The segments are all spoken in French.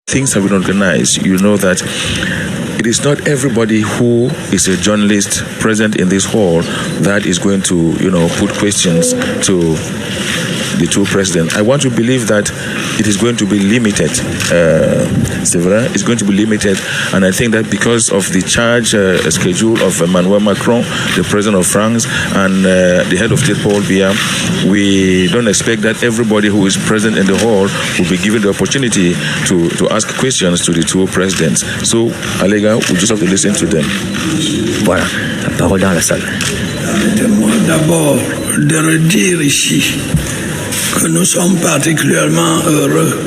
things have been organized, you know that it is not everybody who is a journalist present in this hall that is going to, put questions to the two presidents. I want to believe that it is going to be limited. Severin, it's going to be limited, and I think that because of the charge schedule of Emmanuel Macron, the president of France, and the head of state Paul Biya, we don't expect that everybody who is present in the hall will be given the opportunity to ask questions to the two presidents. So, Alega, we just have to listen to them. Voilà, la parole dans la salle. Permettez-moi d'abord de redire ici que nous sommes particulièrement heureux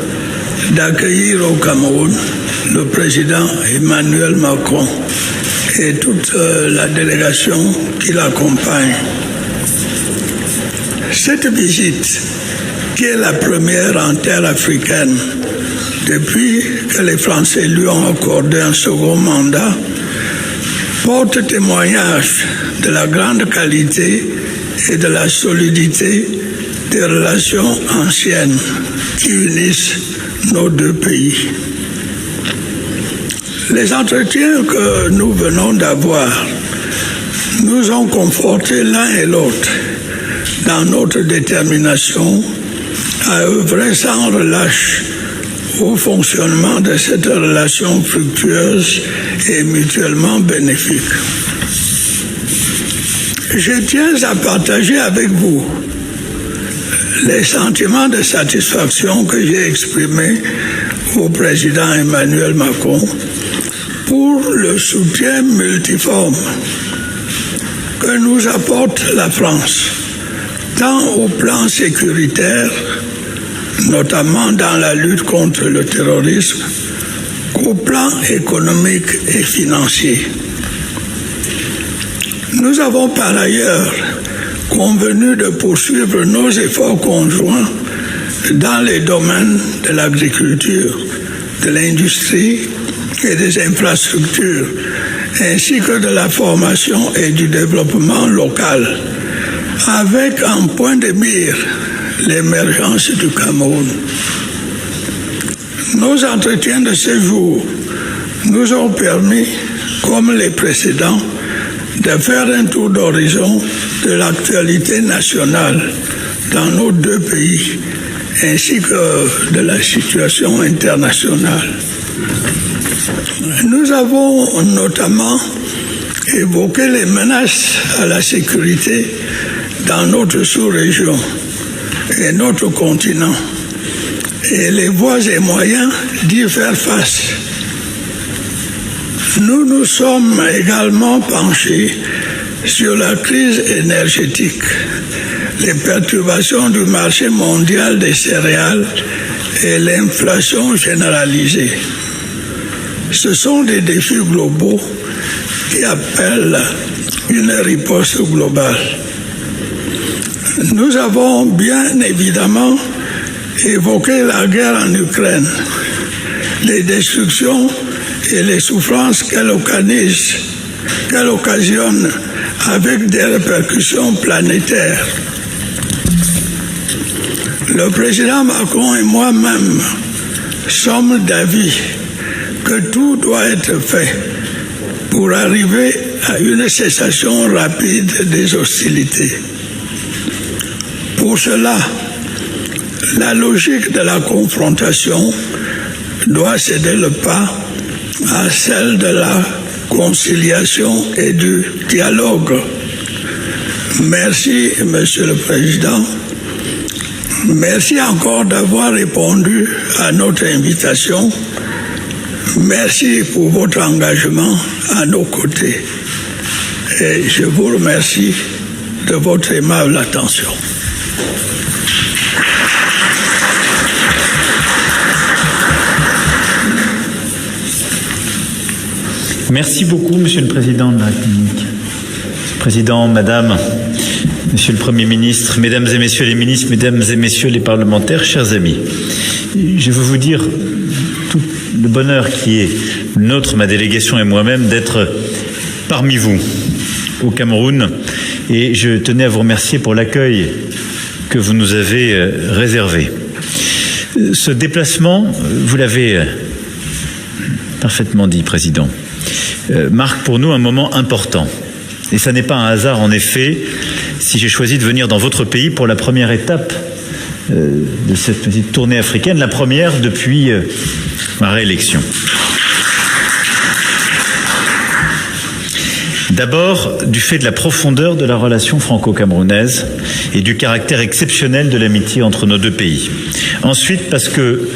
d'accueillir au Cameroun le président Emmanuel Macron et toute la délégation qui l'accompagne. Cette visite, qui est la première en terre africaine depuis que les Français lui ont accordé un second mandat, porte témoignage de la grande qualité et de la solidité des relations anciennes qui unissent nos deux pays. Les entretiens que nous venons d'avoir nous ont confortés l'un et l'autre dans notre détermination à œuvrer sans relâche au fonctionnement de cette relation fructueuse et mutuellement bénéfique. Je tiens à partager avec vous les sentiments de satisfaction que j'ai exprimés au président Emmanuel Macron pour le soutien multiforme que nous apporte la France, tant au plan sécuritaire, notamment dans la lutte contre le terrorisme, qu'au plan économique et financier. Nous avons par ailleurs convenu de poursuivre nos efforts conjoints dans les domaines de l'agriculture, de l'industrie et des infrastructures, ainsi que de la formation et du développement local, avec en point de mire l'émergence du Cameroun. Nos entretiens de ce jour nous ont permis, comme les précédents, de faire un tour d'horizon de l'actualité nationale dans nos deux pays, ainsi que de la situation internationale. Nous avons notamment évoqué les menaces à la sécurité dans notre sous-région et notre continent, et les voies et moyens d'y faire face. Nous nous sommes également penchés sur la crise énergétique, les perturbations du marché mondial des céréales et l'inflation généralisée. Ce sont des défis globaux qui appellent une riposte globale. Nous avons bien évidemment évoqué la guerre en Ukraine, les destructions et les souffrances qu'elle occasionne avec des répercussions planétaires. Le président Macron et moi-même sommes d'avis que tout doit être fait pour arriver à une cessation rapide des hostilités. Pour cela, la logique de la confrontation doit céder le pas à celle de la conciliation et du dialogue. Merci, Monsieur le Président. Merci encore d'avoir répondu à notre invitation. Merci pour votre engagement à nos côtés. Et je vous remercie de votre aimable attention. Merci beaucoup, Monsieur le Président de la République. Président, Madame, Monsieur le Premier ministre, Mesdames et Messieurs les ministres, Mesdames et Messieurs les parlementaires, chers amis, je veux vous dire tout le bonheur qui est nôtre, ma délégation et moi-même, d'être parmi vous au Cameroun, et je tenais à vous remercier pour l'accueil que vous nous avez réservé. Ce déplacement, vous l'avez Parfaitement dit, Président. Marque pour nous un moment important. Et ça n'est pas un hasard, en effet, si j'ai choisi de venir dans votre pays pour la première étape de cette petite tournée africaine, la première depuis ma réélection. D'abord, du fait de la profondeur de la relation franco-camerounaise et du caractère exceptionnel de l'amitié entre nos deux pays. Ensuite, parce que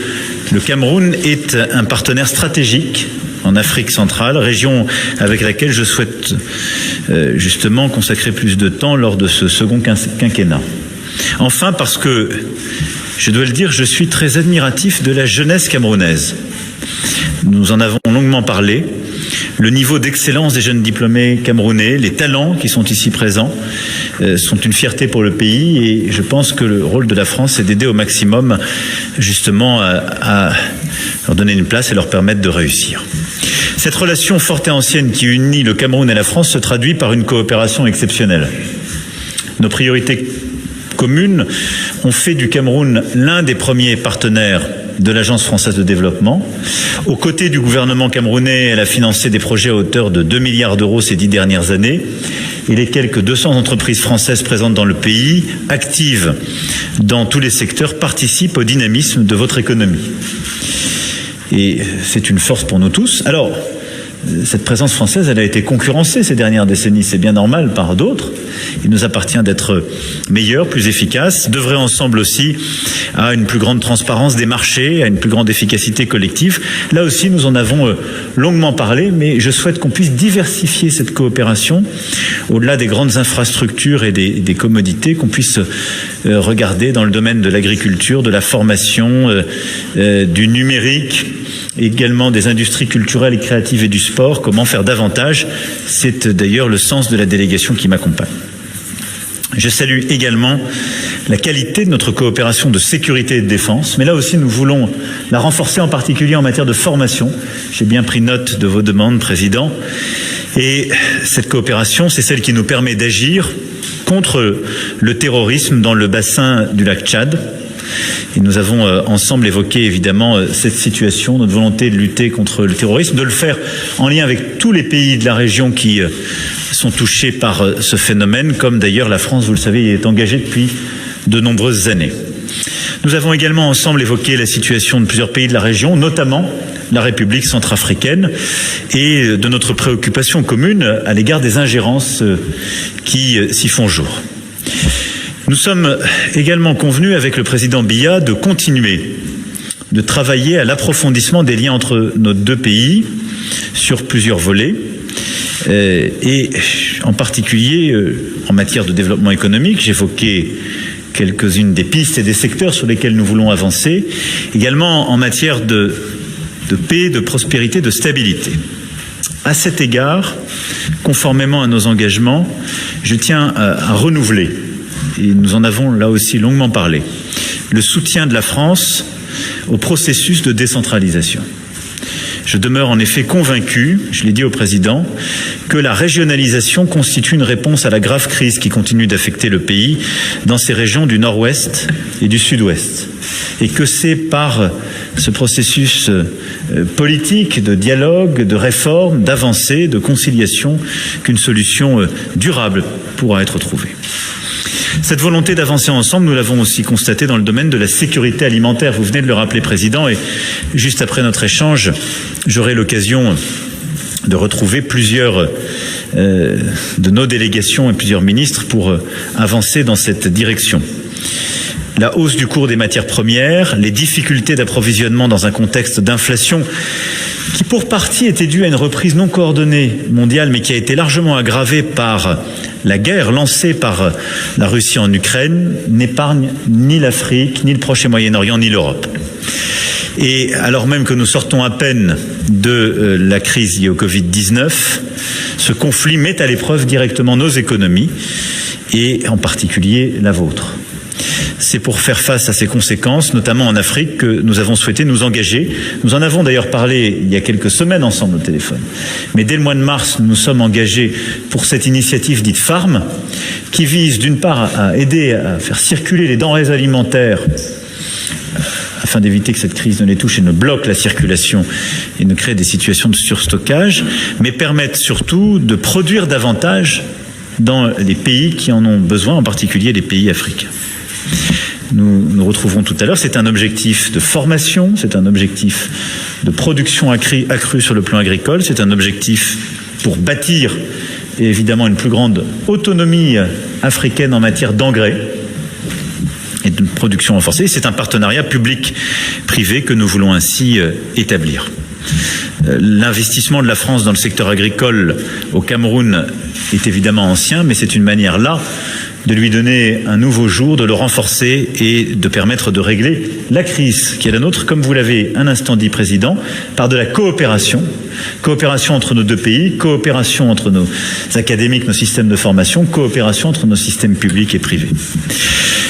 le Cameroun est un partenaire stratégique en Afrique centrale, région avec laquelle je souhaite justement consacrer plus de temps lors de ce second quinquennat. Enfin, parce que, je dois le dire, je suis très admiratif de la jeunesse camerounaise. Nous en avons longuement parlé. Le niveau d'excellence des jeunes diplômés camerounais, les talents qui sont ici présents, sont une fierté pour le pays, et je pense que le rôle de la France, c'est d'aider au maximum justement à leur donner une place et leur permettre de réussir. Cette relation forte et ancienne qui unit le Cameroun et la France se traduit par une coopération exceptionnelle. Nos priorités communes ont fait du Cameroun l'un des premiers partenaires de l'Agence française de développement. Aux côtés du gouvernement camerounais, elle a financé des projets à hauteur de 2 milliards d'euros ces 10 dernières années. Et les quelques 200 entreprises françaises présentes dans le pays, actives dans tous les secteurs, participent au dynamisme de votre économie. Et c'est une force pour nous tous. Alors, cette présence française, elle a été concurrencée ces dernières décennies, c'est bien normal, par d'autres. Il nous appartient d'être meilleurs, plus efficaces, d'œuvrer ensemble aussi à une plus grande transparence des marchés, à une plus grande efficacité collective. Là aussi, nous en avons longuement parlé, mais je souhaite qu'on puisse diversifier cette coopération au-delà des grandes infrastructures et des commodités, qu'on puisse regarder dans le domaine de l'agriculture, de la formation, du numérique, également des industries culturelles et créatives et du sport, comment faire davantage. C'est d'ailleurs le sens de la délégation qui m'accompagne. Je salue également la qualité de notre coopération de sécurité et de défense, mais là aussi nous voulons la renforcer, en particulier en matière de formation. J'ai bien pris note de vos demandes, Président, et cette coopération, c'est celle qui nous permet d'agir contre le terrorisme dans le bassin du lac Tchad. Et nous avons ensemble évoqué évidemment cette situation, notre volonté de lutter contre le terrorisme, de le faire en lien avec tous les pays de la région qui sont touchés par ce phénomène, comme d'ailleurs la France, vous le savez, y est engagée depuis de nombreuses années. Nous avons également ensemble évoqué la situation de plusieurs pays de la région, notamment la République centrafricaine, et de notre préoccupation commune à l'égard des ingérences qui s'y font jour. Nous sommes également convenus avec le président Biya de continuer de travailler à l'approfondissement des liens entre nos deux pays sur plusieurs volets, et en particulier en matière de développement économique. J'évoquais quelques-unes des pistes et des secteurs sur lesquels nous voulons avancer, également en matière de paix, de prospérité, de stabilité. À cet égard, conformément à nos engagements, je tiens à renouveler, et nous en avons là aussi longuement parlé, le soutien de la France au processus de décentralisation. Je demeure en effet convaincu, je l'ai dit au Président, que la régionalisation constitue une réponse à la grave crise qui continue d'affecter le pays dans ces régions du Nord-Ouest et du Sud-Ouest. Et que c'est par ce processus politique, de dialogue, de réforme, d'avancée, de conciliation qu'une solution durable pourra être trouvée. Cette volonté d'avancer ensemble, nous l'avons aussi constatée dans le domaine de la sécurité alimentaire. Vous venez de le rappeler, Président, et juste après notre échange, j'aurai l'occasion de retrouver plusieurs de nos délégations et plusieurs ministres pour avancer dans cette direction. La hausse du cours des matières premières, les difficultés d'approvisionnement dans un contexte d'inflation qui pour partie était due à une reprise non coordonnée mondiale, mais qui a été largement aggravée par la guerre lancée par la Russie en Ukraine, n'épargne ni l'Afrique, ni le Proche et Moyen-Orient, ni l'Europe. Et alors même que nous sortons à peine de la crise liée au Covid-19, ce conflit met à l'épreuve directement nos économies, et en particulier la vôtre. C'est pour faire face à ces conséquences, notamment en Afrique, que nous avons souhaité nous engager. Nous en avons d'ailleurs parlé il y a quelques semaines ensemble au téléphone. Mais dès le mois de mars, nous nous sommes engagés pour cette initiative dite FARM, qui vise d'une part à aider à faire circuler les denrées alimentaires afin d'éviter que cette crise ne les touche et ne bloque la circulation et ne crée des situations de surstockage, mais permettent surtout de produire davantage dans les pays qui en ont besoin, en particulier les pays africains. Nous nous retrouverons tout à l'heure. C'est un objectif de formation, c'est un objectif de production accrue sur le plan agricole, c'est un objectif pour bâtir et évidemment une plus grande autonomie africaine en matière d'engrais et de production renforcée. C'est un partenariat public-privé que nous voulons ainsi établir. L'investissement de la France dans le secteur agricole au Cameroun est évidemment ancien, mais c'est une manière là de lui donner un nouveau jour, de le renforcer et de permettre de régler la crise qui est la nôtre, comme vous l'avez un instant dit, Président, par de la coopération. Coopération entre nos deux pays, coopération entre nos académiques, nos systèmes de formation, coopération entre nos systèmes publics et privés.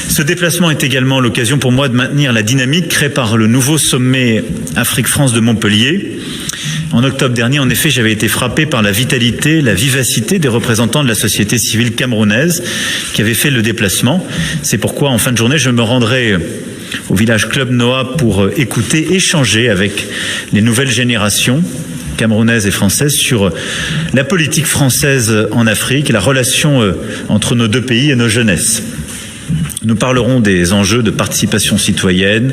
Ce déplacement est également l'occasion pour moi de maintenir la dynamique créée par le nouveau sommet Afrique-France de Montpellier. En octobre dernier, en effet, j'avais été frappé par la vitalité, la vivacité des représentants de la société civile camerounaise qui avaient fait le déplacement. C'est pourquoi, en fin de journée, je me rendrai au village Club Noah pour écouter, échanger avec les nouvelles générations camerounaises et françaises sur la politique française en Afrique, la relation entre nos deux pays et nos jeunesses. Nous parlerons des enjeux de participation citoyenne,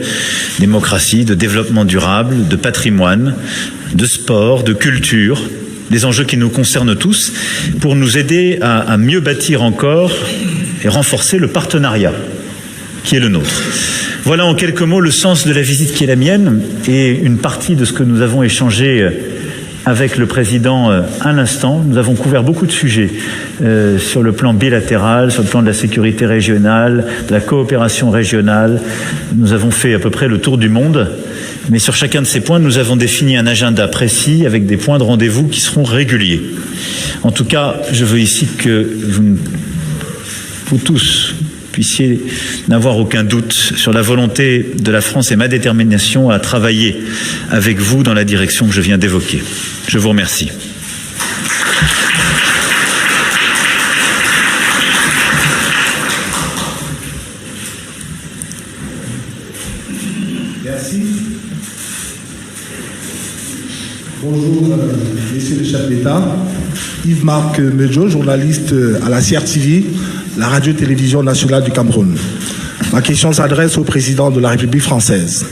démocratie, de développement durable, de patrimoine, de sport, de culture, des enjeux qui nous concernent tous, pour nous aider à mieux bâtir encore et renforcer le partenariat qui est le nôtre. Voilà en quelques mots le sens de la visite qui est la mienne et une partie de ce que nous avons échangé avec le président à l'instant. Nous avons couvert beaucoup de sujets sur le plan bilatéral, sur le plan de la sécurité régionale, de la coopération régionale. Nous avons fait à peu près le tour du monde, mais sur chacun de ces points, nous avons défini un agenda précis avec des points de rendez-vous qui seront réguliers. En tout cas, je veux ici que vous tous puissiez n'avoir aucun doute sur la volonté de la France et ma détermination à travailler avec vous dans la direction que je viens d'évoquer. Je vous remercie. Merci. Bonjour, messieurs le chef d'État. Yves-Marc Medjo, journaliste à la CRTV, la radio-télévision nationale du Cameroun. Ma question s'adresse au président de la République française.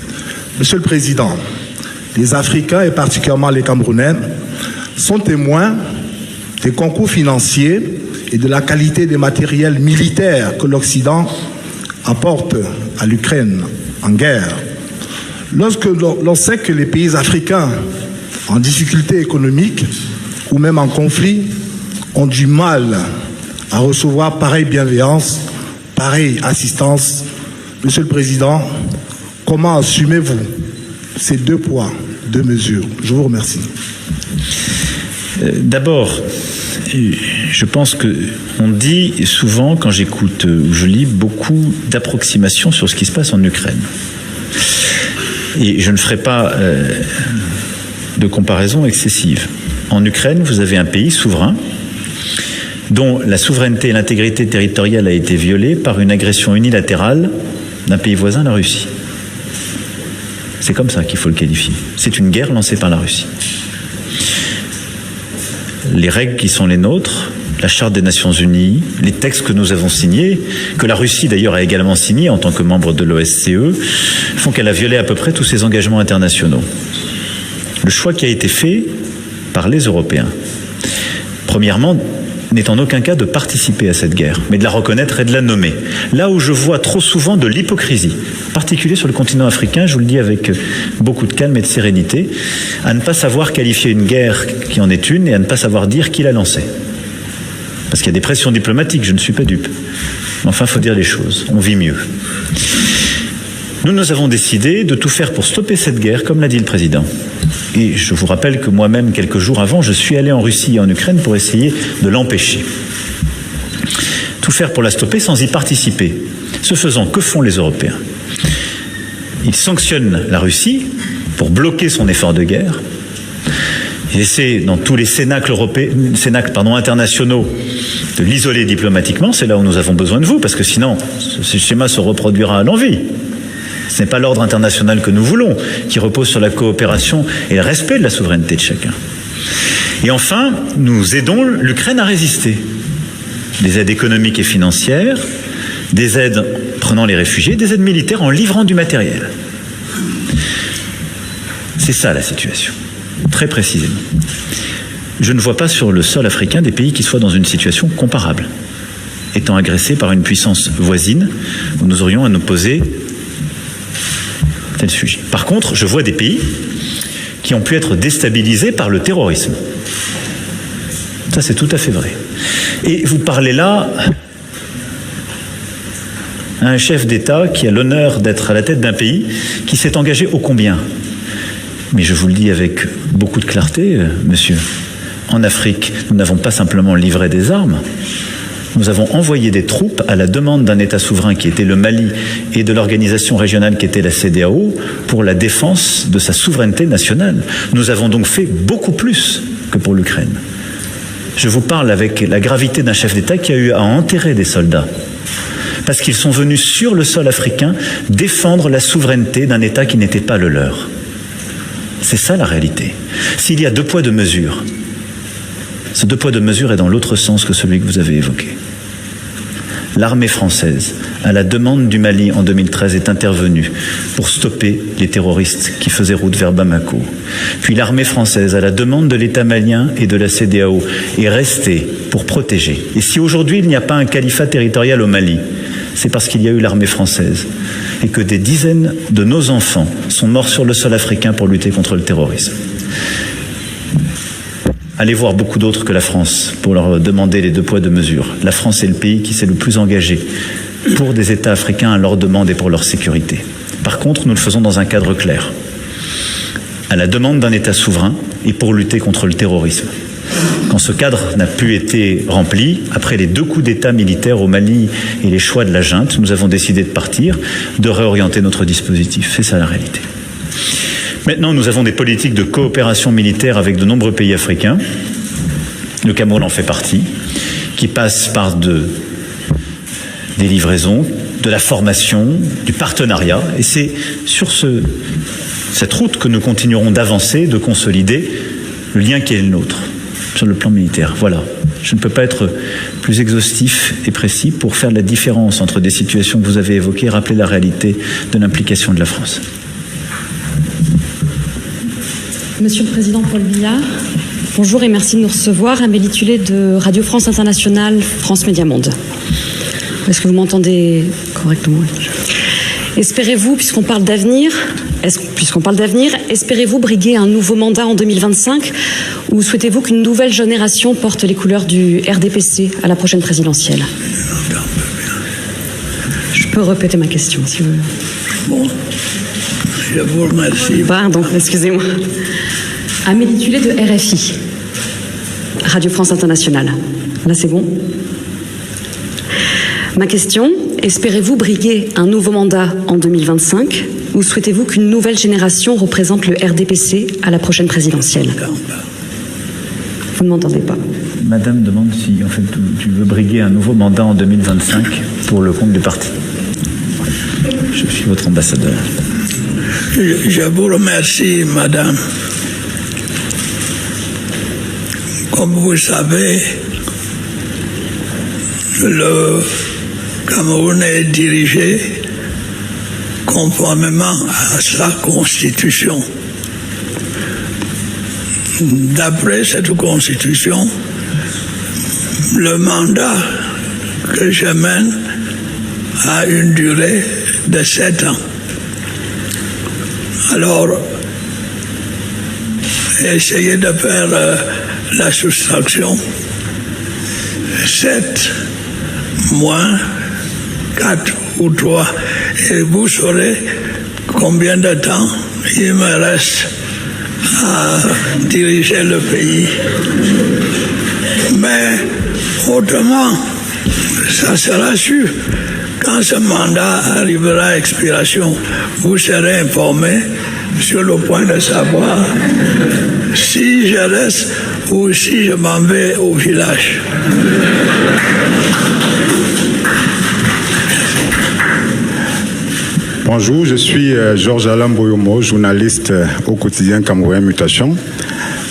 Monsieur le Président, les Africains et particulièrement les Camerounais sont témoins des concours financiers et de la qualité des matériels militaires que l'Occident apporte à l'Ukraine en guerre. Lorsque l'on sait que les pays africains en difficulté économique ou même en conflit ont du mal à recevoir pareille bienveillance, pareille assistance, Monsieur le Président, comment assumez-vous ces 2 poids, 2 mesures? Je vous remercie. D'abord, je pense qu'on dit souvent, quand j'écoute ou je lis, beaucoup d'approximations sur ce qui se passe en Ukraine. Et je ne ferai pas de comparaison excessive. En Ukraine, vous avez un pays souverain dont la souveraineté et l'intégrité territoriale a été violée par une agression unilatérale d'un pays voisin, la Russie. C'est comme ça qu'il faut le qualifier. C'est une guerre lancée par la Russie. Les règles qui sont les nôtres, la Charte des Nations Unies, les textes que nous avons signés, que la Russie d'ailleurs a également signés en tant que membre de l'OSCE, font qu'elle a violé à peu près tous ses engagements internationaux. Le choix qui a été fait par les Européens, premièrement, n'est en aucun cas de participer à cette guerre, mais de la reconnaître et de la nommer. Là où je vois trop souvent de l'hypocrisie, en particulier sur le continent africain, je vous le dis avec beaucoup de calme et de sérénité, à ne pas savoir qualifier une guerre qui en est une et à ne pas savoir dire qui l'a lancée. Parce qu'il y a des pressions diplomatiques, je ne suis pas dupe. Mais enfin, il faut dire les choses, on vit mieux. Nous avons décidé de tout faire pour stopper cette guerre, comme l'a dit le président. Et je vous rappelle que moi-même, quelques jours avant, je suis allé en Russie et en Ukraine pour essayer de l'empêcher. Tout faire pour la stopper sans y participer. Ce faisant, que font les Européens? Ils sanctionnent la Russie pour bloquer son effort de guerre. Ils essaient, dans tous les cénacles internationaux, de l'isoler diplomatiquement. C'est là où nous avons besoin de vous, parce que sinon, ce schéma se reproduira à l'envi. Ce n'est pas l'ordre international que nous voulons, qui repose sur la coopération et le respect de la souveraineté de chacun. Et enfin, nous aidons l'Ukraine à résister. Des aides économiques et financières, des aides prenant les réfugiés, des aides militaires en livrant du matériel. C'est ça la situation, très précisément. Je ne vois pas sur le sol africain des pays qui soient dans une situation comparable, étant agressés par une puissance voisine où nous aurions à nous poser tel sujet. Par contre, je vois des pays qui ont pu être déstabilisés par le terrorisme. Ça, c'est tout à fait vrai. Et vous parlez là à un chef d'État qui a l'honneur d'être à la tête d'un pays qui s'est engagé ô combien. Mais je vous le dis avec beaucoup de clarté, monsieur, en Afrique, nous n'avons pas simplement livré des armes, nous avons envoyé des troupes à la demande d'un État souverain qui était le Mali et de l'organisation régionale qui était la CEDEAO pour la défense de sa souveraineté nationale. Nous avons donc fait beaucoup plus que pour l'Ukraine. Je vous parle avec la gravité d'un chef d'État qui a eu à enterrer des soldats parce qu'ils sont venus sur le sol africain défendre la souveraineté d'un État qui n'était pas le leur. C'est ça la réalité. S'il y a deux poids, deux mesures, ce deux poids, deux mesures est dans l'autre sens que celui que vous avez évoqué. L'armée française, à la demande du Mali en 2013, est intervenue pour stopper les terroristes qui faisaient route vers Bamako. Puis l'armée française, à la demande de l'État malien et de la CEDEAO, est restée pour protéger. Et si aujourd'hui il n'y a pas un califat territorial au Mali, c'est parce qu'il y a eu l'armée française et que des dizaines de nos enfants sont morts sur le sol africain pour lutter contre le terrorisme. Allez voir beaucoup d'autres que la France pour leur demander les deux poids, deux mesures. La France est le pays qui s'est le plus engagé pour des États africains à leur demande et pour leur sécurité. Par contre, nous le faisons dans un cadre clair, à la demande d'un État souverain et pour lutter contre le terrorisme. Quand ce cadre n'a plus été rempli, après les deux coups d'État militaires au Mali et les choix de la junte, nous avons décidé de partir, de réorienter notre dispositif. C'est ça la réalité. Maintenant, nous avons des politiques de coopération militaire avec de nombreux pays africains. Le Cameroun en fait partie, qui passent par des livraisons, de la formation, du partenariat. Et c'est sur cette route que nous continuerons d'avancer, de consolider le lien qui est le nôtre sur le plan militaire. Voilà. Je ne peux pas être plus exhaustif et précis pour faire la différence entre des situations que vous avez évoquées et rappeler la réalité de l'implication de la France. Monsieur le Président Paul Biya, bonjour et merci de nous recevoir. Amélie Tullet de Radio France Internationale, France Média Monde. Est-ce que vous m'entendez correctement? Espérez-vous, puisqu'on parle d'avenir, espérez-vous briguer un nouveau mandat en 2025 ou souhaitez-vous qu'une nouvelle génération porte les couleurs du RDPC à la prochaine présidentielle? Je peux répéter ma question si vous voulez. Bon, je vous remercie. Pardon, excusez-moi. Amélie Tullet de RFI, Radio France Internationale. Là, c'est bon? Ma question, espérez-vous briguer un nouveau mandat en 2025 ou souhaitez-vous qu'une nouvelle génération représente le RDPC à la prochaine présidentielle? Vous ne m'entendez pas. Madame demande si, en fait, tu veux briguer un nouveau mandat en 2025 pour le compte du parti. Je suis votre ambassadeur. Je vous remercie, madame. Comme vous savez, le Cameroun est dirigé conformément à sa constitution. D'après cette constitution, le mandat que je mène a une durée de 7 ans. Alors, essayez de faire la soustraction. 7 moins 4 ou 3, et vous saurez combien de temps il me reste à diriger le pays. Mais autrement, ça sera sûr. Quand ce mandat arrivera à expiration, vous serez informés sur le point de savoir si je reste ou si je m'en vais au village. Bonjour, je suis Georges Alain Boyomo, journaliste au quotidien Camerounais Mutation.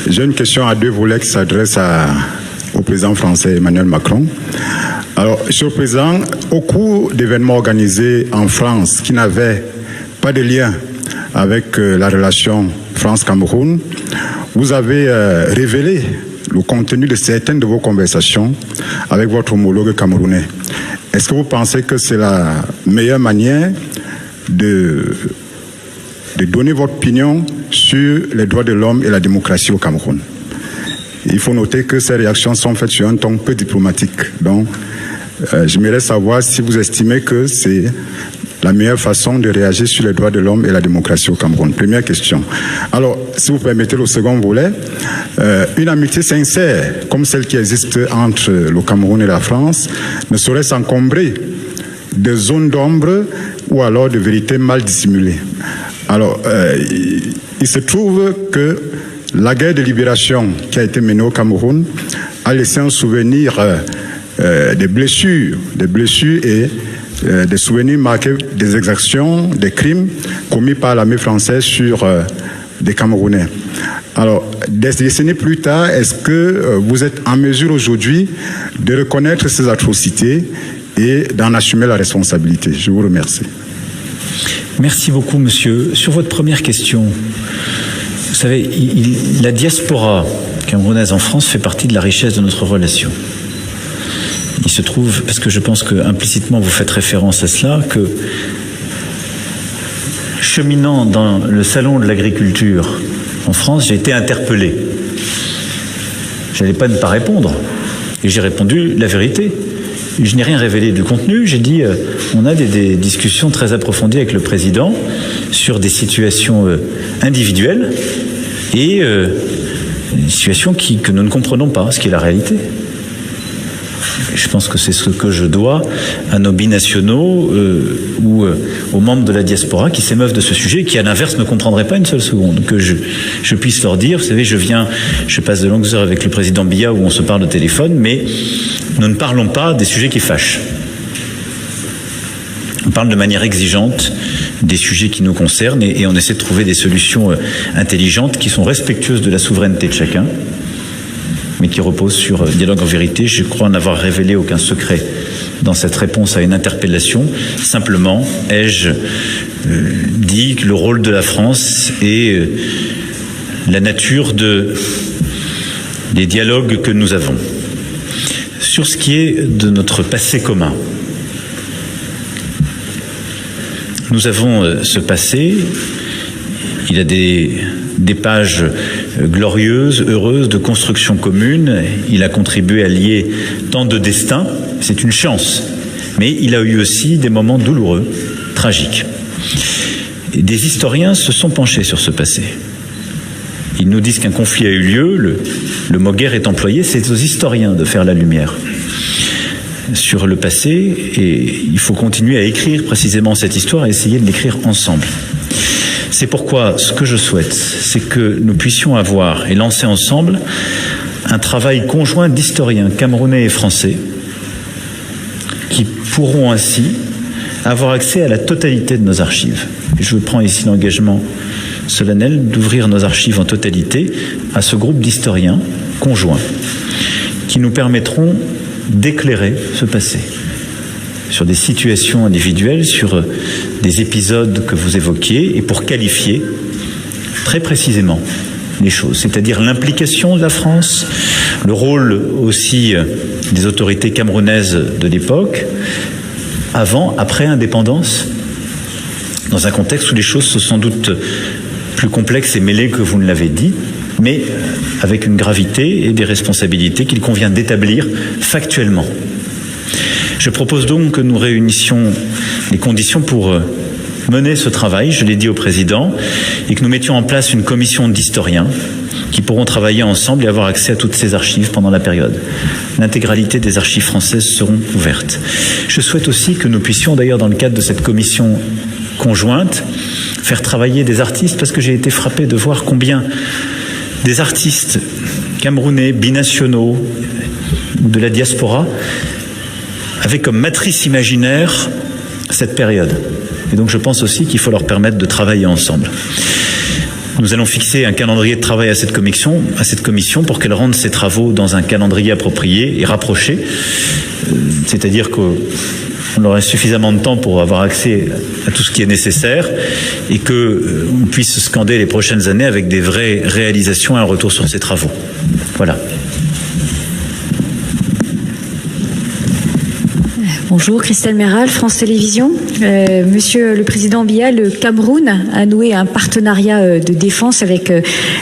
J'ai une question à 2 volets qui s'adresse au président français Emmanuel Macron. Alors, Monsieur le Président, au cours d'événements organisés en France qui n'avaient pas de lien avec la relation France-Cameroun, vous avez révélé le contenu de certaines de vos conversations avec votre homologue camerounais. Est-ce que vous pensez que c'est la meilleure manière de donner votre opinion sur les droits de l'homme et la démocratie au Cameroun? Il faut noter que ces réactions sont faites sur un ton peu diplomatique. Donc, j'aimerais savoir si vous estimez que c'est la meilleure façon de réagir sur les droits de l'homme et la démocratie au Cameroun. Première question. Alors, si vous permettez le second volet, une amitié sincère, comme celle qui existe entre le Cameroun et la France, ne saurait s'encombrer de zones d'ombre ou alors de vérités mal dissimulées. Alors, il se trouve que la guerre de libération qui a été menée au Cameroun a laissé un souvenir des blessures et des souvenirs marqués des exactions, des crimes commis par l'armée française sur des Camerounais. Alors, des décennies plus tard, est-ce que vous êtes en mesure aujourd'hui de reconnaître ces atrocités et d'en assumer la responsabilité? Je vous remercie. Merci beaucoup, monsieur. Sur votre première question, vous savez, la diaspora camerounaise en France fait partie de la richesse de notre relation. Il se trouve, parce que je pense que implicitement vous faites référence à cela, que cheminant dans le salon de l'agriculture en France, j'ai été interpellé. Je n'allais pas ne pas répondre. Et j'ai répondu la vérité. Je n'ai rien révélé du contenu. J'ai dit, on a des discussions très approfondies avec le président sur des situations individuelles et des situations que nous ne comprenons pas, ce qui est la réalité. Je pense que c'est ce que je dois à nos binationaux ou aux membres de la diaspora qui s'émeuvent de ce sujet et qui, à l'inverse, ne comprendraient pas une seule seconde. Que je puisse leur dire, vous savez, je passe de longues heures avec le président Biya où on se parle au téléphone, mais nous ne parlons pas des sujets qui fâchent. On parle de manière exigeante des sujets qui nous concernent et on essaie de trouver des solutions intelligentes qui sont respectueuses de la souveraineté de chacun, mais qui repose sur dialogue en vérité. Je crois n'avoir révélé aucun secret dans cette réponse à une interpellation. Simplement, ai-je dit que le rôle de la France et la nature des dialogues que nous avons. Sur ce qui est de notre passé commun, nous avons ce passé, il a des pages glorieuses, heureuses, de construction commune. Il a contribué à lier tant de destins. C'est une chance. Mais il a eu aussi des moments douloureux, tragiques. Et des historiens se sont penchés sur ce passé. Ils nous disent qu'un conflit a eu lieu, le mot guerre est employé, c'est aux historiens de faire la lumière sur le passé, et il faut continuer à écrire précisément cette histoire et essayer de l'écrire ensemble. C'est pourquoi ce que je souhaite, c'est que nous puissions avoir et lancer ensemble un travail conjoint d'historiens camerounais et français qui pourront ainsi avoir accès à la totalité de nos archives. Et je prends ici l'engagement solennel d'ouvrir nos archives en totalité à ce groupe d'historiens conjoints qui nous permettront d'éclairer ce passé sur des situations individuelles, sur des épisodes que vous évoquiez, et pour qualifier très précisément les choses, c'est-à-dire l'implication de la France, le rôle aussi des autorités camerounaises de l'époque, avant, après indépendance, dans un contexte où les choses sont sans doute plus complexes et mêlées que vous ne l'avez dit, mais avec une gravité et des responsabilités qu'il convient d'établir factuellement. Je propose donc que nous réunissions les conditions pour mener ce travail, je l'ai dit au président, et que nous mettions en place une commission d'historiens qui pourront travailler ensemble et avoir accès à toutes ces archives pendant la période. L'intégralité des archives françaises seront ouvertes. Je souhaite aussi que nous puissions, d'ailleurs dans le cadre de cette commission conjointe, faire travailler des artistes, parce que j'ai été frappé de voir combien des artistes camerounais, binationaux, de la diaspora, avaient comme matrice imaginaire cette période. Et donc je pense aussi qu'il faut leur permettre de travailler ensemble. Nous allons fixer un calendrier de travail à cette commission pour qu'elle rende ses travaux dans un calendrier approprié et rapproché. C'est-à-dire qu'on aurait suffisamment de temps pour avoir accès à tout ce qui est nécessaire et qu'on puisse scander les prochaines années avec des vraies réalisations et un retour sur ces travaux. Voilà. Bonjour, Christelle Méral, France Télévisions. Monsieur le Président Biya, le Cameroun a noué un partenariat de défense avec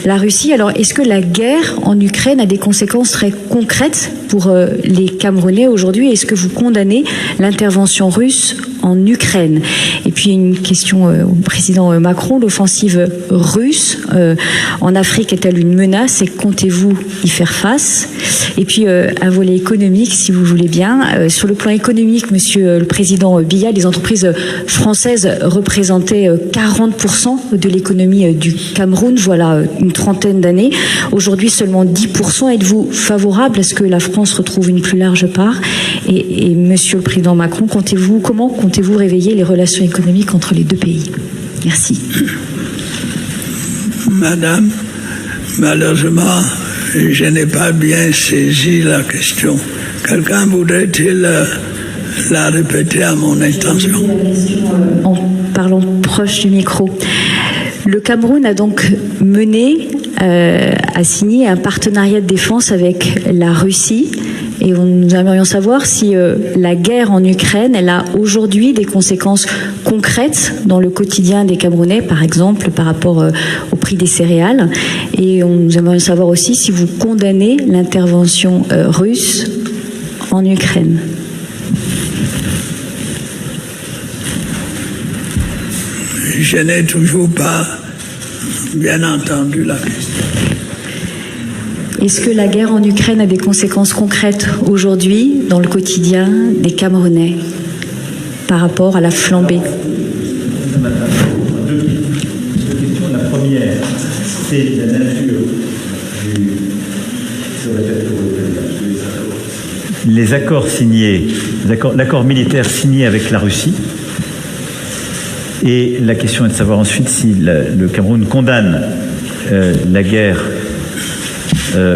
la Russie. Alors, est-ce que la guerre en Ukraine a des conséquences très concrètes pour les Camerounais aujourd'hui? Est-ce que vous condamnez l'intervention russe en Ukraine? Et puis une question au président Macron, l'offensive russe en Afrique est-elle une menace et comptez-vous y faire face? Et puis un volet économique, si vous voulez bien. Sur le plan économique, monsieur le président Biya, les entreprises françaises représentaient 40% de l'économie du Cameroun, voilà une trentaine d'années. Aujourd'hui, seulement 10%. Êtes-vous favorable à ce que la France retrouve une plus large part? Et monsieur le président Macron, comment comptez-vous réveiller les relations économiques entre les deux pays? Merci. Madame, malheureusement, je n'ai pas bien saisi la question. Quelqu'un voudrait-il la répéter à mon intention? En parlant proche du micro. Le Cameroun a donc a signé un partenariat de défense avec la Russie. Et nous aimerions savoir si la guerre en Ukraine, elle a aujourd'hui des conséquences concrètes dans le quotidien des Camerounais, par exemple par rapport au prix des céréales. Et nous aimerions savoir aussi si vous condamnez l'intervention russe en Ukraine. Je n'ai toujours pas bien entendu la question. Est-ce que la guerre en Ukraine a des conséquences concrètes aujourd'hui dans le quotidien des Camerounais par rapport à la flambée? Deux questions. La première, c'est la nature les accords signés, l'accord militaire signé avec la Russie. Et la question est de savoir ensuite si le Cameroun condamne la guerre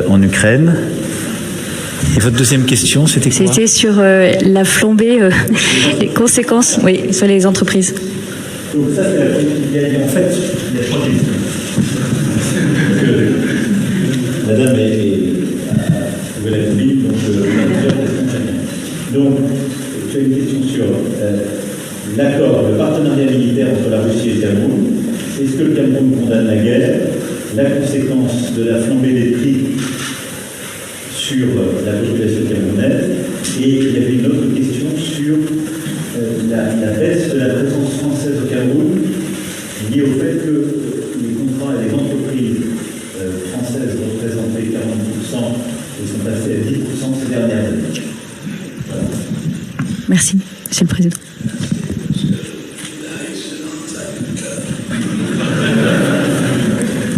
en Ukraine. Et votre deuxième question, c'était quoi? C'était sur la flambée, les conséquences, oui, sur les entreprises. Donc ça, c'est la première. En fait, il y a trois questions. Madame a trouvé la Bible, donc tu as une question sur l'accord, le partenariat militaire entre la Russie et le Cameroun. Est-ce que le Cameroun condamne la guerre, la conséquence de la flambée des prix sur la population camerounaise? Et il y avait une autre question sur la baisse de la présence française au Cameroun liée au fait que les contrats et les entreprises françaises représentaient 40% et sont passées à 10% ces dernières années. Voilà. Merci, Monsieur le Président.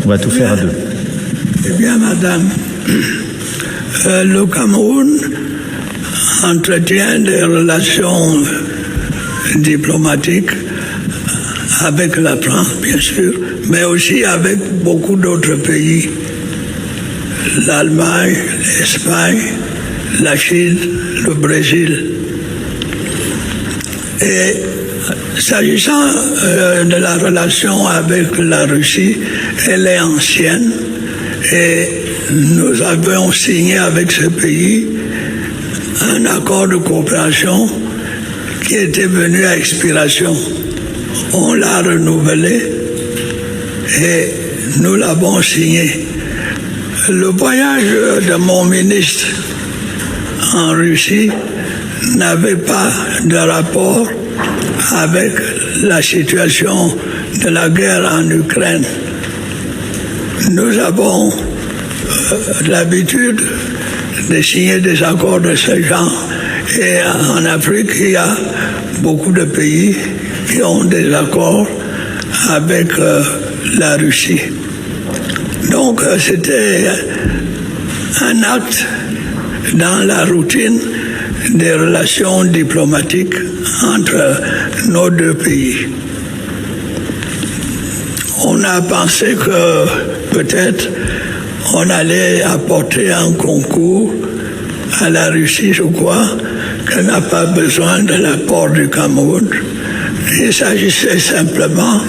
On va tout faire à deux. Eh bien, Madame, le Cameroun entretient des relations diplomatiques avec la France, bien sûr, mais aussi avec beaucoup d'autres pays. L'Allemagne, l'Espagne, la Chine, le Brésil. Et s'agissant de la relation avec la Russie, elle est ancienne et nous avons signé avec ce pays un accord de coopération qui était venu à expiration. On l'a renouvelé et nous l'avons signé. Le voyage de mon ministre en Russie n'avait pas de rapport avec la situation de la guerre en Ukraine. Nous avons l'habitude de signer des accords de ce genre. Et en Afrique, il y a beaucoup de pays qui ont des accords avec la Russie. Donc, c'était un acte dans la routine des relations diplomatiques entre nos deux pays. On a pensé que peut-être on allait apporter un concours à la Russie, je crois, qu'elle n'a pas besoin de l'apport du Cameroun. Il s'agissait simplement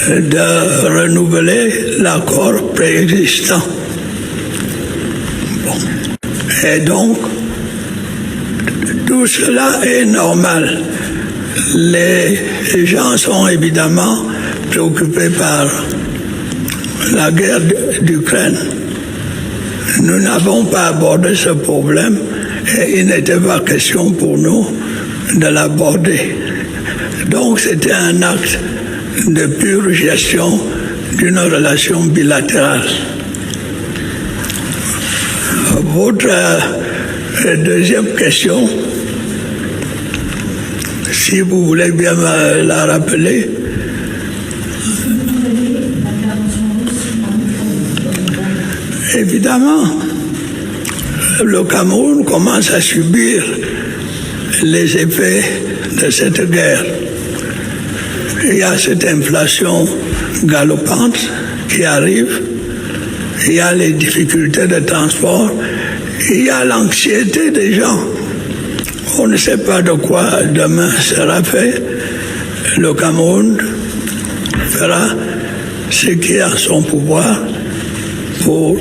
de renouveler l'accord préexistant. Bon. Et donc, tout cela est normal. Les gens sont évidemment préoccupés par la guerre d'Ukraine. Nous n'avons pas abordé ce problème et il n'était pas question pour nous de l'aborder. Donc c'était un acte de pure gestion d'une relation bilatérale. Votre deuxième question, si vous voulez bien me la rappeler. Évidemment, le Cameroun commence à subir les effets de cette guerre. Il y a cette inflation galopante qui arrive, il y a les difficultés de transport, il y a l'anxiété des gens. On ne sait pas de quoi demain sera fait. Le Cameroun fera ce qui est en son pouvoir pour...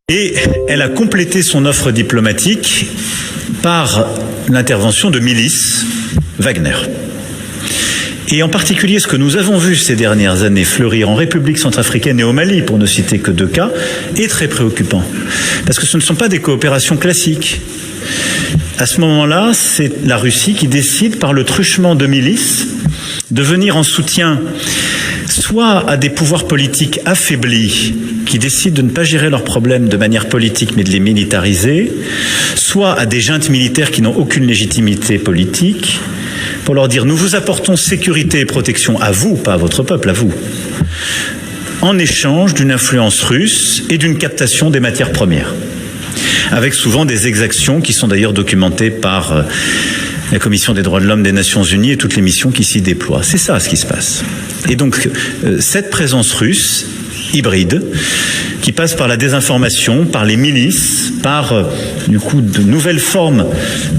Et elle a complété son offre diplomatique par l'intervention de milices Wagner. Et en particulier, ce que nous avons vu ces dernières années fleurir en République centrafricaine et au Mali, pour ne citer que 2 cas, est très préoccupant. Parce que ce ne sont pas des coopérations classiques. À ce moment-là, c'est la Russie qui décide, par le truchement de milices, de venir en soutien soit à des pouvoirs politiques affaiblis, qui décident de ne pas gérer leurs problèmes de manière politique, mais de les militariser, soit à des juntes militaires qui n'ont aucune légitimité politique, pour leur dire « nous vous apportons sécurité et protection à vous, pas à votre peuple, à vous », en échange d'une influence russe et d'une captation des matières premières, avec souvent des exactions qui sont d'ailleurs documentées par la Commission des droits de l'homme des Nations Unies et toutes les missions qui s'y déploient. C'est ça ce qui se passe. Et donc, cette présence russe, hybride, qui passe par la désinformation, par les milices, par, du coup, de nouvelles formes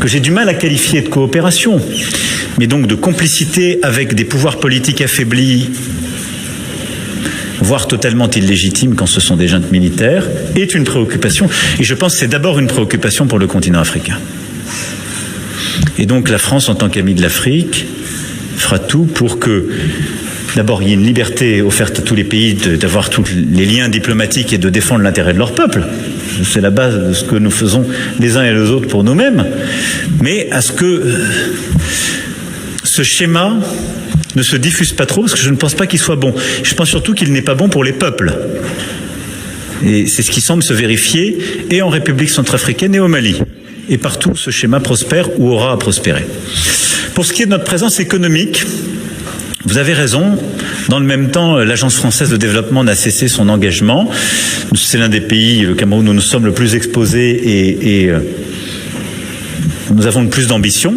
que j'ai du mal à qualifier de coopération, mais donc de complicité avec des pouvoirs politiques affaiblis, voire totalement illégitimes quand ce sont des juntes militaires, est une préoccupation. Et je pense que c'est d'abord une préoccupation pour le continent africain. Et donc la France, en tant qu'amie de l'Afrique, fera tout pour que, d'abord, il y ait une liberté offerte à tous les pays d'avoir tous les liens diplomatiques et de défendre l'intérêt de leur peuple. C'est la base de ce que nous faisons les uns et les autres pour nous-mêmes. Mais à ce que ce schéma ne se diffuse pas trop, parce que je ne pense pas qu'il soit bon. Je pense surtout qu'il n'est pas bon pour les peuples. Et c'est ce qui semble se vérifier et en République centrafricaine et au Mali. Et partout, ce schéma prospère ou aura à prospérer. Pour ce qui est de notre présence économique, vous avez raison. Dans le même temps, l'Agence française de développement n'a cessé son engagement. C'est l'un des pays, le Cameroun, où nous sommes le plus exposés et nous avons le plus d'ambition.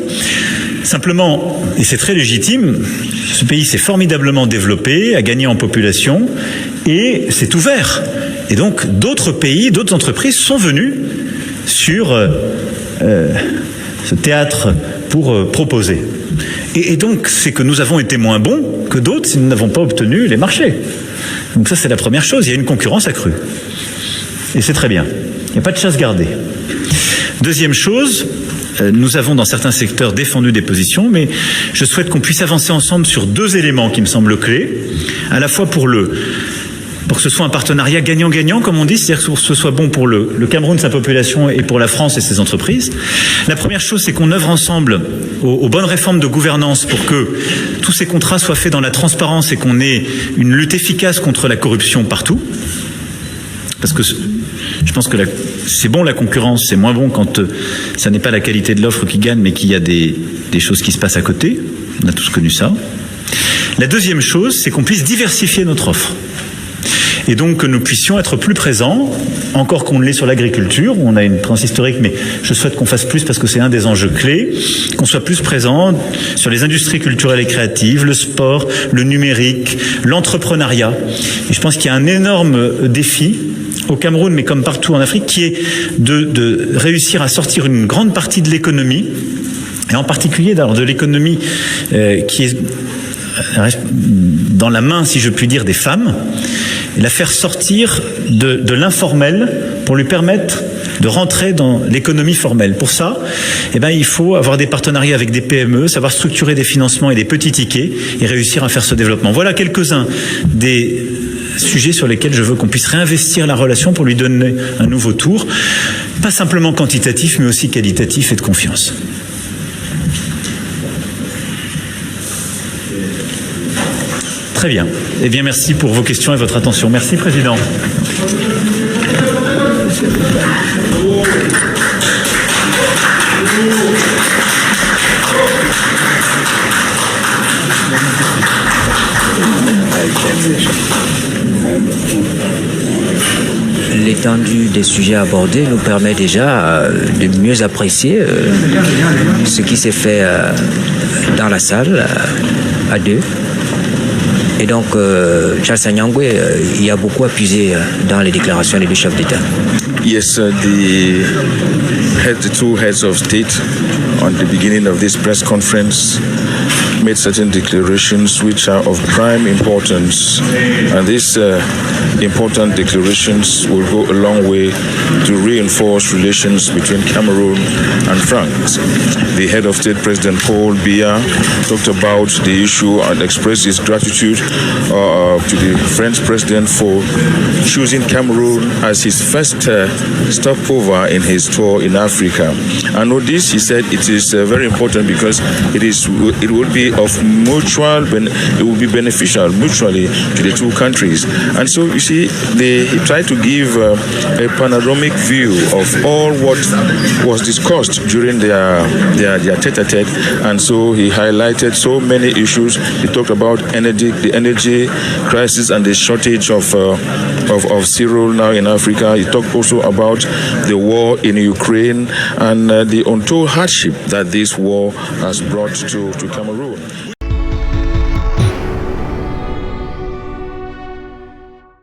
Simplement, et c'est très légitime, ce pays s'est formidablement développé, a gagné en population et s'est ouvert. Et donc, d'autres pays, d'autres entreprises sont venus sur ce théâtre pour proposer. Et donc, c'est que nous avons été moins bons que d'autres si nous n'avons pas obtenu les marchés. Donc ça, c'est la première chose. Il y a une concurrence accrue. Et c'est très bien. Il n'y a pas de chasse gardée. Deuxième chose, nous avons dans certains secteurs défendu des positions, mais je souhaite qu'on puisse avancer ensemble sur 2 éléments qui me semblent clés, à la fois pour que ce soit un partenariat gagnant-gagnant, comme on dit, c'est-à-dire que ce soit bon pour le Cameroun, sa population, et pour la France et ses entreprises. La première chose, c'est qu'on œuvre ensemble aux bonnes réformes de gouvernance pour que tous ces contrats soient faits dans la transparence et qu'on ait une lutte efficace contre la corruption partout. Parce que je pense que c'est bon la concurrence, c'est moins bon quand ça n'est pas la qualité de l'offre qui gagne, mais qu'il y a des choses qui se passent à côté. On a tous connu ça. La deuxième chose, c'est qu'on puisse diversifier notre offre. et donc que nous puissions être plus présents, encore qu'on ne l'est sur l'agriculture, où on a une présence historique, mais je souhaite qu'on fasse plus parce que c'est un des enjeux clés, qu'on soit plus présent sur les industries culturelles et créatives, le sport, le numérique, l'entrepreneuriat. Et je pense qu'il y a un énorme défi au Cameroun, mais comme partout en Afrique, qui est de réussir à sortir une grande partie de l'économie, et en particulier de l'économie qui est dans la main, si je puis dire, des femmes, et la faire sortir de l'informel pour lui permettre de rentrer dans l'économie formelle. Pour ça, il faut avoir des partenariats avec des PME, savoir structurer des financements et des petits tickets et réussir à faire ce développement. Voilà quelques-uns des sujets sur lesquels je veux qu'on puisse réinvestir la relation pour lui donner un nouveau tour, pas simplement quantitatif, mais aussi qualitatif et de confiance. Très bien. Eh bien, merci pour vos questions et votre attention. Merci, Président. L'étendue des sujets abordés nous permet déjà de mieux apprécier ce qui s'est fait dans la salle à deux. Et donc, Charles Sanyangwe, il y a beaucoup appuyé dans les déclarations des deux chefs d'État. Yes, the two heads of state on the beginning of this press conference made certain declarations which are of prime importance, and these important declarations will go a long way to reinforce relations between Cameroon and France. The head of state, President Paul Biya, talked about the issue and expressed his gratitude to the French president for choosing Cameroon as his first stopover in his tour in Africa. And with this, he said it is very important because it will be of mutual, it will be beneficial mutually to the two countries. And so you see, he tried to give a panoramic view of all what was discussed during their tete-a-tete, and so he highlighted so many issues. He talked about the energy crisis and the shortage of cereal now in Africa. He talked also about the war in Ukraine and the untold hardship that this war has brought to Cameroon.